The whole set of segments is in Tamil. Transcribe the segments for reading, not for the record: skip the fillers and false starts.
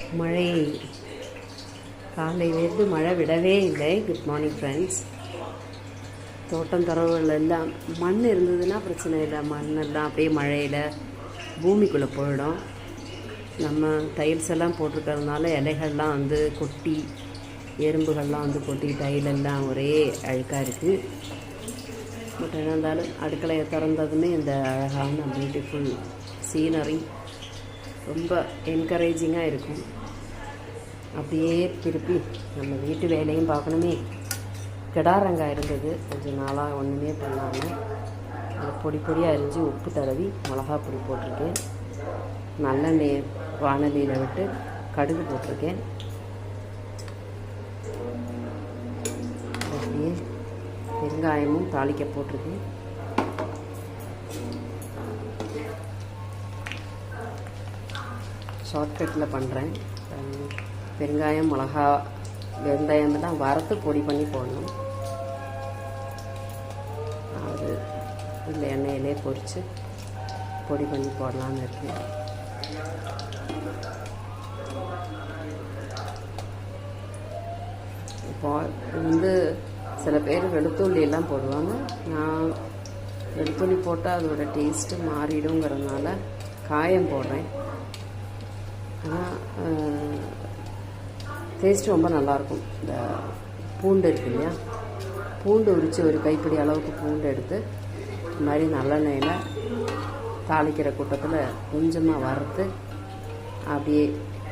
மழை காலையிலேருந்து மழை விடவே இல்லை. Good morning friends. தோட்டம் தரவுகள் எல்லாம் மண் இருந்ததுன்னா பிரச்சனை இல்லை. மண்ணெல்லாம் அப்படியே மழையில் பூமிக்குள்ளே போயிடும். நம்ம டைல்ஸ் எல்லாம் போட்டிருக்கிறதுனால இலைகள்லாம் வந்து கொட்டி, எறும்புகள்லாம் வந்து கொட்டி டைலெல்லாம் ஒரே அழுக்காக இருக்குது. பட் என்ன இருந்தாலும் அடுக்கலையை திறந்ததுமே இந்த அழகான பியூட்டிஃபுல் சீனரி ரொம்ப என்கரேஜிங்காக இருக்கும். அப்படியே திருப்பி நம்ம வீட்டு வேலையும் பார்க்கணுமே. கிடாரங்காய் இருந்தது, கொஞ்சம் நாளாக ஒன்றுமே பண்ணாமல் அதை பொடி பொடியாக அரிஞ்சு உப்பு தடவி மிளகா பொடி போட்டிருக்கேன். நல்லெண்ணெய் வானலியில் விட்டு கடுகு போட்டிருக்கேன். அப்படியே வெங்காயமும் தாளிக்க போட்டிருக்கேன். ஷார்ட்கட்டில் பண்ணுறேன். வெங்காயம், மிளகா, வெந்தயம் எல்லாம் வறுத்து பொடி பண்ணி போடணும். அது இல்லை எண்ணெயிலே பொரித்து பொடி பண்ணி போடலான்னு இருக்கேன். இப்போ வந்து சில பேர் வெளுத்துள்ளி போடுவாங்க. நான் வெளுத்துள்ளி போட்டால் அதோட டேஸ்ட்டு மாறிடுங்கிறதுனால காயம் போடுறேன். ஆனால் டேஸ்ட்டு ரொம்ப நல்லாயிருக்கும். இந்த பூண்டு இருக்கு இல்லையா, பூண்டு உரித்து ஒரு கைப்பிடி அளவுக்கு பூண்டு எடுத்து இது மாதிரி நல்லெண்ணெயில் தாளிக்கிற கூட்டத்தில் கொஞ்சமாக வறுத்து அப்படியே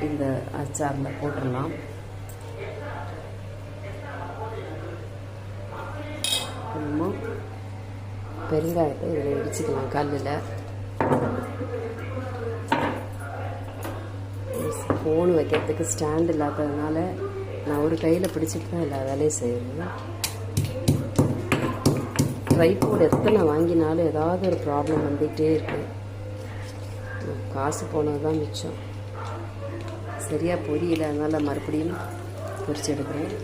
இந்த அச்சாரில் போட்டுடலாம். கொஞ்சமாக பெருங்காயத்தை இதில் இடிச்சுக்கலாம் கல்லில். ஃபோனு வைக்கிறதுக்கு ஸ்டாண்ட் இல்லாததுனால நான் ஒரு கையில் பிடிச்சிட்டு தான் எல்லா வேலையும் செய்வேன். ட்ரைபோர்டு எத்தனை வாங்கினாலும் ஏதாவது ஒரு ப்ராப்ளம் வந்துகிட்டே இருக்கு. காசு போனது தான் மிச்சம். சரியாக பொரியல, அதனால் மறுபடியும் பொரிச்சு எடுக்கிறேன்.